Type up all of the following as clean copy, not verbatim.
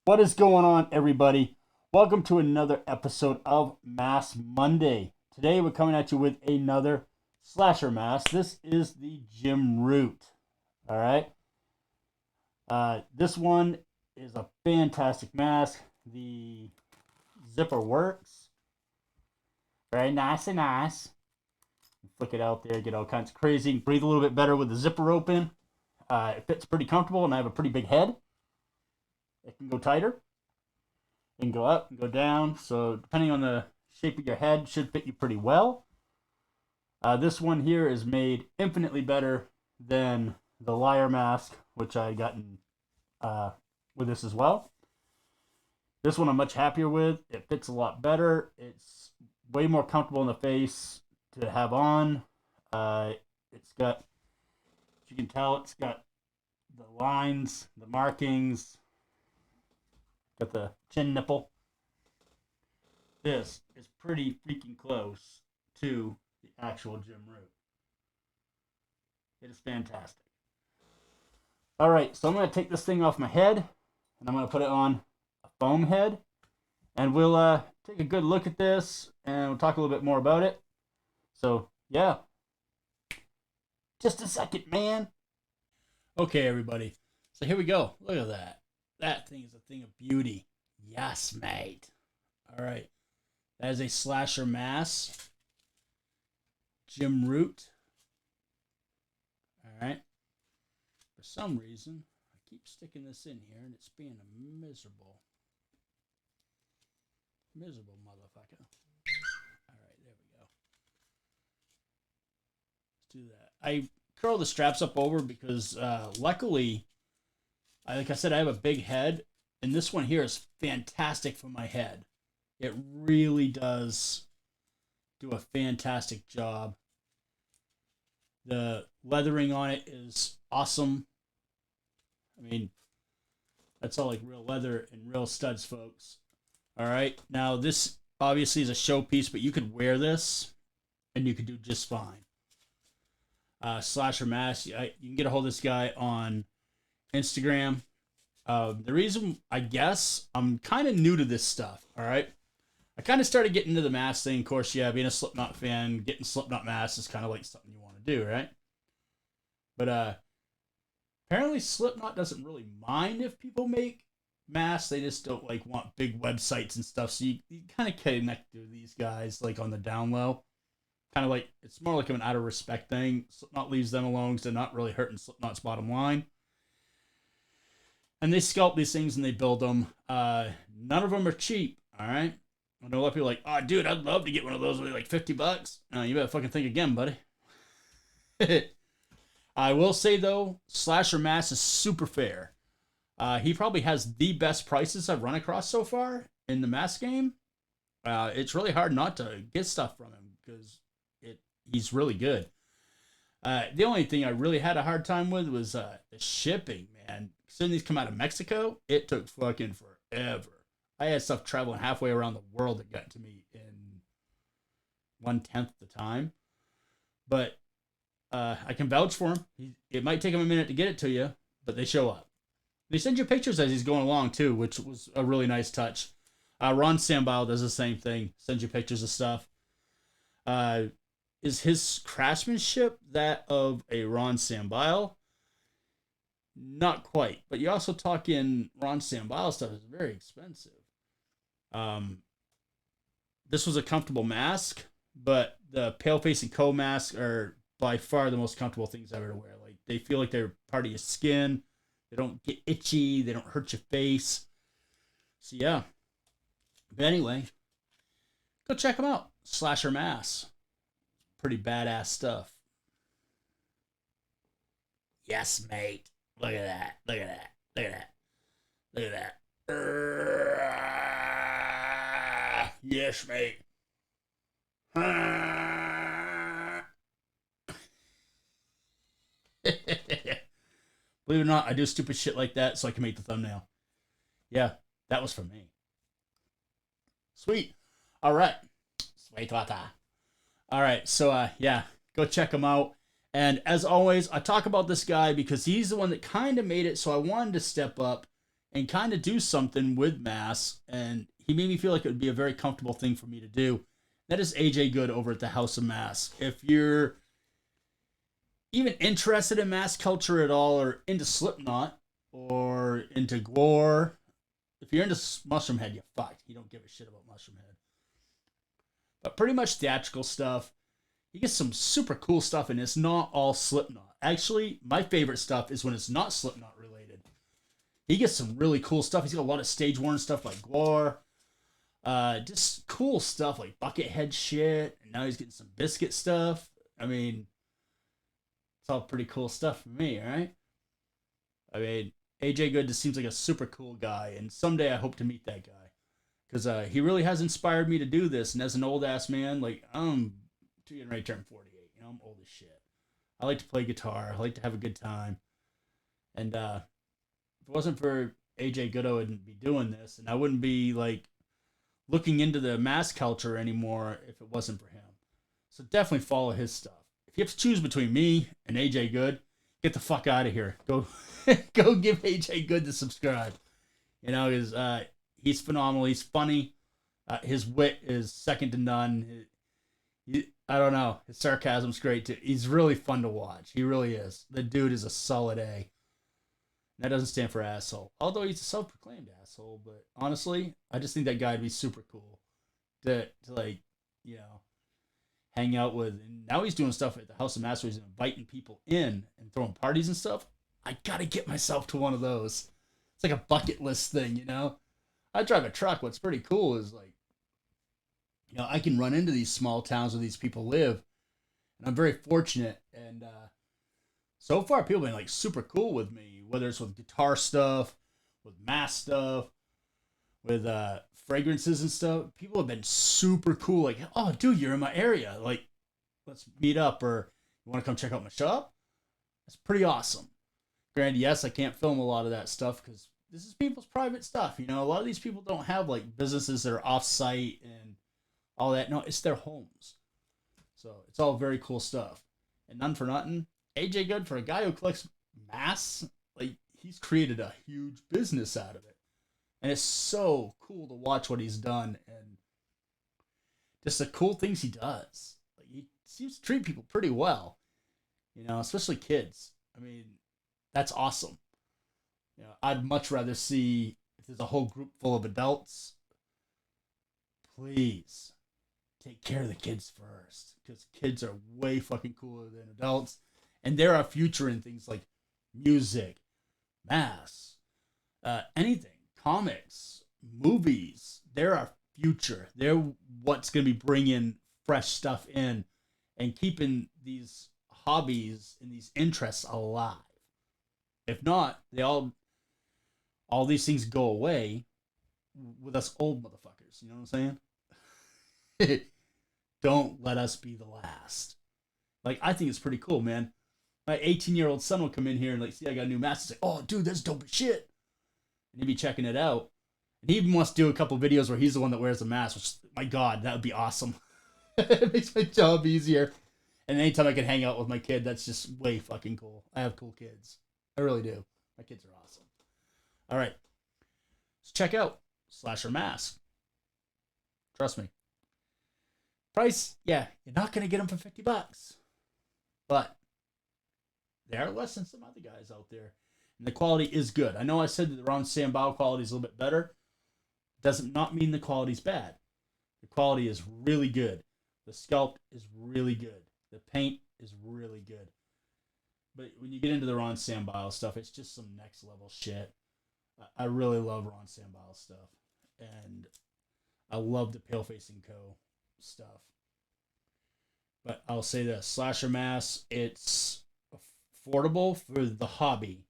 What is going on, everybody? Welcome to another episode of Mass Monday. Today we're coming at you with another slasher mask. This is the Jim Root. All right. This one is a fantastic mask. The zipper works. Very nice and nice. Flick it out there, get all kinds of crazy. Breathe a little bit better with the zipper open. It fits pretty comfortable, and I have a pretty big head. It can go tighter. It can go up and go down. So depending on the shape of your head, should fit you pretty well. This one here is made infinitely better than the Liar mask, which I gotten with this as well. This one I'm much happier with. It fits a lot better. It's way more comfortable in the face to have on. It's got, as you can tell, it's got the lines, the markings. Got the chin nipple. This is pretty freaking close to the actual Jim Root. It is fantastic. All right, so I'm going to take this thing off my head, and I'm going to put it on a foam head, and we'll take a good look at this, and we'll talk a little bit more about it. So, yeah. Just a second, man. Okay, everybody. So here we go. Look at that. That thing is a thing of beauty. Yes, mate. All right. That is a slasher mask. Jim Root. All right. For some reason, I keep sticking this in here, and it's being a miserable motherfucker. All right, there we go. Let's do that. I curl the straps up over because luckily, like I said, I have a big head, and this one here is fantastic for my head. It really does do a fantastic job. The leathering on it is awesome. I mean, that's all like real leather and real studs, folks. All right. Now, this obviously is a showpiece, but you could wear this, and you could do just fine. Slasher mask. You can get a hold of this guy on Instagram. The reason, I guess, I'm kind of new to this stuff, all right? I kind of started getting into the mask thing. Of course, yeah, being a Slipknot fan, getting Slipknot masks is kind of like something you want to do, right? But apparently Slipknot doesn't really mind if people make masks. They just don't like want big websites and stuff. So you kind of connect to these guys like on the down low. Kind of like, it's more like an out of respect thing. Slipknot leaves them alone because they're not really hurting Slipknot's bottom line. And they sculpt these things and they build them. None of them are cheap, all right? I know a lot of people are like, oh, dude, I'd love to get one of those with like $50. You better fucking think again, buddy. I will say, though, Slasher Mask is super fair. He probably has the best prices I've run across so far in the mask game. It's really hard not to get stuff from him because he's really good. The only thing I really had a hard time with was the shipping, man. Considering these come out of Mexico, it took fucking forever. I had stuff traveling halfway around the world that got to me in 1/10 the time. But I can vouch for him. It might take him a minute to get it to you, but they show up. They send you pictures as he's going along, too, which was a really nice touch. Ron Sambile does the same thing. Sends you pictures of stuff. Is his craftsmanship that of a Ron Sambile? Not quite, but you also talk in Ron Sambal stuff is very expensive. Um, this was a comfortable mask, but the Paleface and Co masks are by far the most comfortable things I've ever wear. Like they feel like they're part of your skin. They don't get itchy. They don't hurt your face. So yeah. But anyway, go check them out. Slasher Mass. Pretty badass stuff. Yes, mate. Look at that. Look at that. Look at that. Look at that. Yes, mate. Believe it or not, I do stupid shit like that so I can make the thumbnail. Yeah, that was for me. Sweet. All right. Sweet water. All right. So, yeah, go check him out. And as always, I talk about this guy because he's the one that kind of made it. So I wanted to step up and kind of do something with Mass. And he made me feel like it would be a very comfortable thing for me to do. That is AJ Good over at the House of Mass. If you're even interested in mass culture at all, or into Slipknot, or into Gore, if you're into Mushroomhead, you're fucked. You don't give a shit about Mushroomhead. But pretty much theatrical stuff. You get some super cool stuff, and it's not all Slipknot. Actually, my favorite stuff is when it's not Slipknot related. He gets some really cool stuff. He's got a lot of stage worn stuff like Gore. Just cool stuff like Buckethead shit. And now he's getting some Biscuit stuff. I mean, it's all pretty cool stuff for me, right? I mean, AJ Good just seems like a super cool guy, and someday I hope to meet that guy. Because he really has inspired me to do this, and as an old ass man, like, I'm getting ready to turn 48. You know, I'm old as shit. I like to play guitar. I like to have a good time. And if it wasn't for AJ Good, I wouldn't be doing this, and I wouldn't be, like, looking into the mass culture anymore if it wasn't for him. So definitely follow his stuff. If you have to choose between me and AJ Good, get the fuck out of here. Go go give AJ Good to subscribe. You know, he's phenomenal. He's funny. His wit is second to none. I don't know. His sarcasm's great too. He's really fun to watch. He really is. The dude is a solid A. That doesn't stand for asshole. Although he's a self-proclaimed asshole, but honestly, I just think that guy'd be super cool to like, you know, hang out with. And now he's doing stuff at the House of Master. He's inviting people in and throwing parties and stuff. I gotta get myself to one of those. It's like a bucket list thing, you know. I drive a truck. What's pretty cool is like, you know, I can run into these small towns where these people live, and I'm very fortunate. And so far, people have been like super cool with me, whether it's with guitar stuff, with mass stuff, with fragrances and stuff. People have been super cool. Like, oh, dude, you're in my area. Like, let's meet up, or you want to come check out my shop? That's pretty awesome. Granted, yes, I can't film a lot of that stuff because this is people's private stuff. You know, a lot of these people don't have like businesses that are off site and all that. No, it's their homes. So it's all very cool stuff. And none for nothing, AJ Good, for a guy who collects mass, like he's created a huge business out of it. And it's so cool to watch what he's done and just the cool things he does. Like he seems to treat people pretty well, you know, especially kids. I mean, that's awesome. You know, I'd much rather see if there's a whole group full of adults. Please take care of the kids first, because kids are way fucking cooler than adults, and they're our future in things like music, mass, anything, comics, movies. They're our future. They're what's going to be bringing fresh stuff in and keeping these hobbies and these interests alive. If not, all these things go away with us old motherfuckers. You know what I'm saying? Don't let us be the last. Like, I think it's pretty cool, man. My 18-year-old son will come in here and like see I got a new mask and say, "Oh, dude, that's dope as shit." And he'd be checking it out. And he even wants to do a couple videos where he's the one that wears the mask, which, my God, that would be awesome. It makes my job easier. And anytime I can hang out with my kid, that's just way fucking cool. I have cool kids. I really do. My kids are awesome. All right. So check out Slasher Mask. Trust me. Price, yeah, you're not going to get them for $50. But they are less than some other guys out there. And the quality is good. I know I said that the Ron Sambao quality is a little bit better. Does not mean the quality's bad. The quality is really good. The sculpt is really good. The paint is really good. But when you get into the Ron Sambile stuff, it's just some next level shit. I really love Ron Sambile stuff. And I love the Paleface & Co. stuff. But I'll say this, Slasher Mass, it's affordable for the hobby.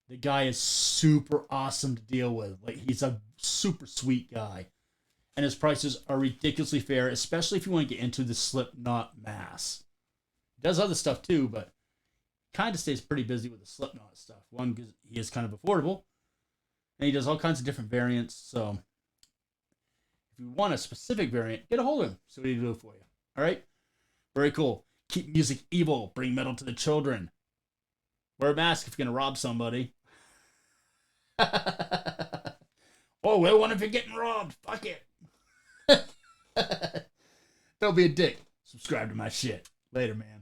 The guy is super awesome to deal with. Like, he's a super sweet guy. And his prices are ridiculously fair, especially if you want to get into the Slipknot mass. He does other stuff too, but kind of stays pretty busy with the Slipknot stuff. One, because he is kind of affordable, and he does all kinds of different variants. So if you want a specific variant, get a hold of him. See what he can do for you. All right? Very cool. Keep music evil. Bring metal to the children. Wear a mask if you're going to rob somebody. Oh, wear one if you're getting robbed. Fuck it. Don't be a dick. Subscribe to my shit. Later, man.